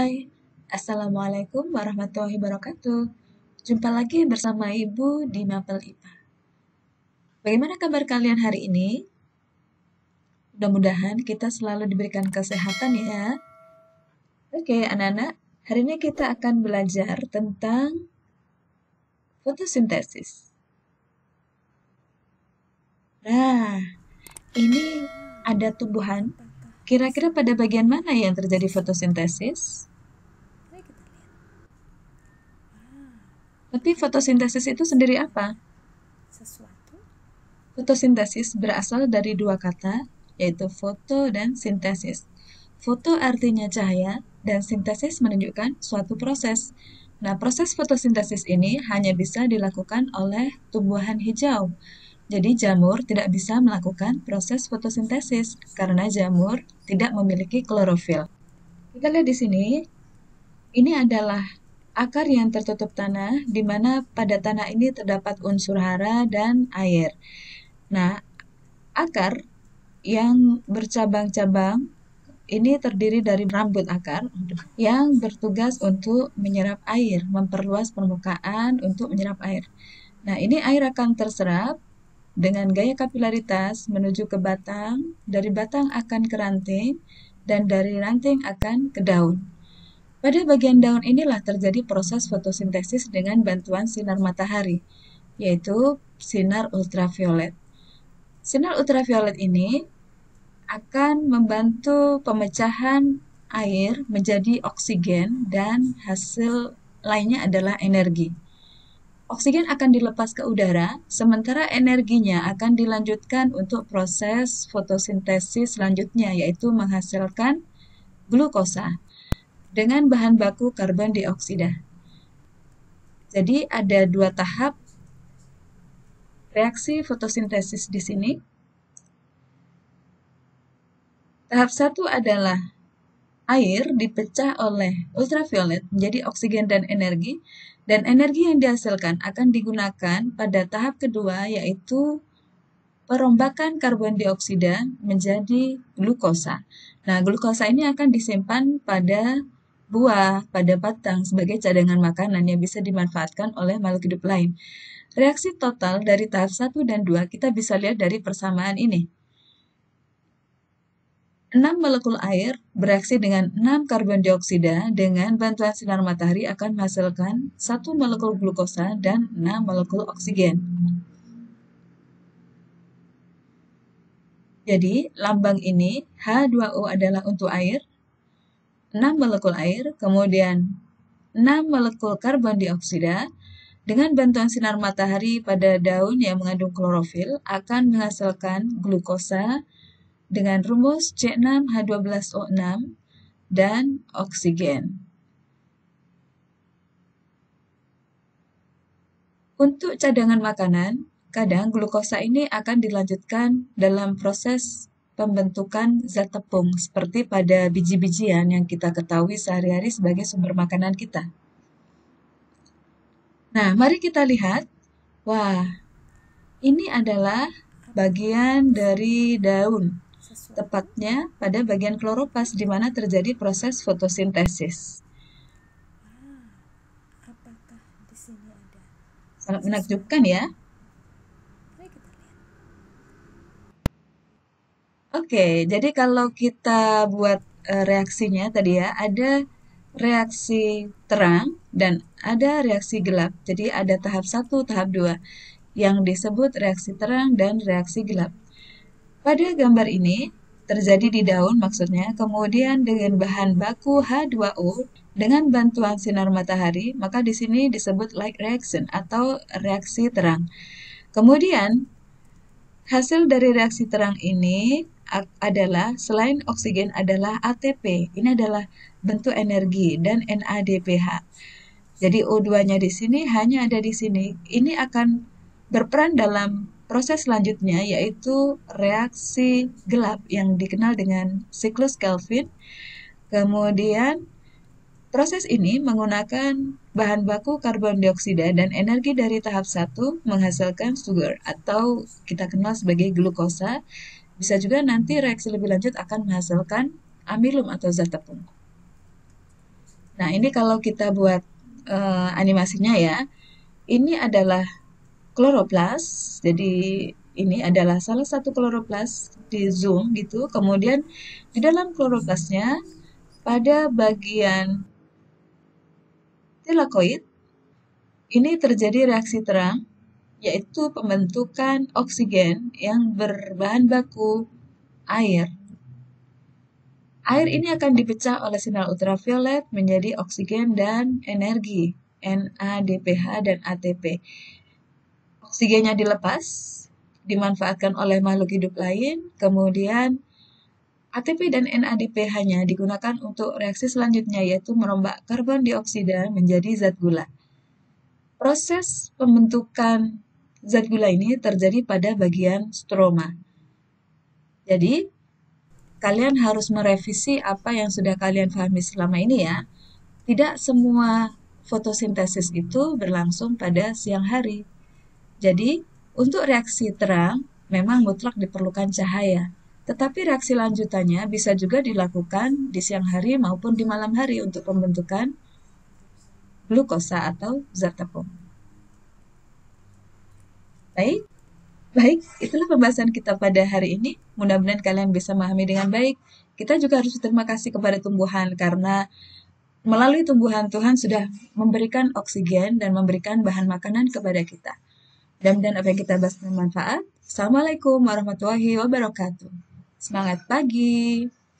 Hai, Assalamualaikum warahmatullahi wabarakatuh. Jumpa lagi bersama Ibu di Mapel IPA. Bagaimana kabar kalian hari ini? Mudah-mudahan kita selalu diberikan kesehatan ya. Oke, anak-anak, hari ini kita akan belajar tentang fotosintesis. Nah, ini ada tumbuhan. Kira-kira pada bagian mana yang terjadi fotosintesis? Tapi fotosintesis itu sendiri apa? Sesuatu. Fotosintesis berasal dari dua kata, yaitu foto dan sintesis. Foto artinya cahaya, dan sintesis menunjukkan suatu proses. Nah, proses fotosintesis ini hanya bisa dilakukan oleh tumbuhan hijau. Jadi jamur tidak bisa melakukan proses fotosintesis karena jamur tidak memiliki klorofil. Kita lihat di sini, ini adalah akar yang tertutup tanah, di mana pada tanah ini terdapat unsur hara dan air. Nah, akar yang bercabang-cabang ini terdiri dari rambut akar yang bertugas untuk menyerap air, memperluas permukaan untuk menyerap air. Nah, ini air akan terserap dengan gaya kapilaritas menuju ke batang, dari batang akan ke ranting, dan dari ranting akan ke daun. Pada bagian daun inilah terjadi proses fotosintesis dengan bantuan sinar matahari, yaitu sinar ultraviolet. Sinar ultraviolet ini akan membantu pemecahan air menjadi oksigen dan hasil lainnya adalah energi. Oksigen akan dilepas ke udara, sementara energinya akan dilanjutkan untuk proses fotosintesis selanjutnya, yaitu menghasilkan glukosa dengan bahan baku karbon dioksida. Jadi ada dua tahap reaksi fotosintesis di sini. Tahap satu adalah air dipecah oleh ultraviolet menjadi oksigen dan energi yang dihasilkan akan digunakan pada tahap kedua, yaitu perombakan karbon dioksida menjadi glukosa. Nah, glukosa ini akan disimpan pada buah, pada batang sebagai cadangan makanan yang bisa dimanfaatkan oleh makhluk hidup lain. Reaksi total dari tahap 1 dan 2 kita bisa lihat dari persamaan ini. 6 molekul air bereaksi dengan 6 karbon dioksida dengan bantuan sinar matahari akan menghasilkan 1 molekul glukosa dan 6 molekul oksigen. Jadi, lambang ini H2O adalah untuk air, 6 molekul air, kemudian 6 molekul karbon dioksida, dengan bantuan sinar matahari pada daun yang mengandung klorofil akan menghasilkan glukosa dengan rumus C6H12O6 dan oksigen. Untuk cadangan makanan, kadang glukosa ini akan dilanjutkan dalam proses pembentukan zat tepung seperti pada biji-bijian yang kita ketahui sehari-hari sebagai sumber makanan kita. Nah, mari kita lihat. Wah, ini adalah bagian dari daun, tepatnya pada bagian kloropas di mana terjadi proses fotosintesis. Apakah di sini ada? Sangat menakjubkan ya. Mari kita lihat. Oke, jadi kalau kita buat reaksinya tadi ya, ada reaksi terang dan ada reaksi gelap. Jadi ada tahap 1, tahap 2 yang disebut reaksi terang dan reaksi gelap. Pada gambar ini terjadi di daun maksudnya, kemudian dengan bahan baku H2O dengan bantuan sinar matahari, maka di sini disebut light reaction atau reaksi terang. Kemudian hasil dari reaksi terang ini adalah selain oksigen adalah ATP. Ini adalah bentuk energi dan NADPH. Jadi O2-nya di sini hanya ada di sini. Ini akan berperan dalam proses selanjutnya, yaitu reaksi gelap yang dikenal dengan siklus Kelvin. Kemudian proses ini menggunakan bahan baku karbon dioksida dan energi dari tahap 1 menghasilkan sugar atau kita kenal sebagai glukosa. Bisa juga nanti reaksi lebih lanjut akan menghasilkan amilum atau zat tepung. Nah, ini kalau kita buat animasinya ya, ini adalah kloroplas. Jadi ini adalah salah satu kloroplas di zoom gitu. Kemudian di dalam kloroplasnya pada bagian tilakoid ini terjadi reaksi terang, yaitu pembentukan oksigen yang berbahan baku air. Air ini akan dipecah oleh sinar ultraviolet menjadi oksigen dan energi, NADPH dan ATP. Oksigennya dilepas, dimanfaatkan oleh makhluk hidup lain, kemudian ATP dan NADPH-nya digunakan untuk reaksi selanjutnya, yaitu merombak karbon dioksida menjadi zat gula. Proses pembentukan zat gula ini terjadi pada bagian stroma. Jadi, kalian harus merevisi apa yang sudah kalian pahami selama ini ya. Tidak semua fotosintesis itu berlangsung pada siang hari. Jadi, untuk reaksi terang memang mutlak diperlukan cahaya. Tetapi reaksi lanjutannya bisa juga dilakukan di siang hari maupun di malam hari untuk pembentukan glukosa atau zat tepung. Baik, itulah pembahasan kita pada hari ini. Mudah-mudahan kalian bisa memahami dengan baik. Kita juga harus berterima kasih kepada tumbuhan karena melalui tumbuhan Tuhan sudah memberikan oksigen dan memberikan bahan makanan kepada kita. Mudah-mudahan apa yang kita bahas bermanfaat. Assalamualaikum warahmatullahi wabarakatuh. Semangat pagi.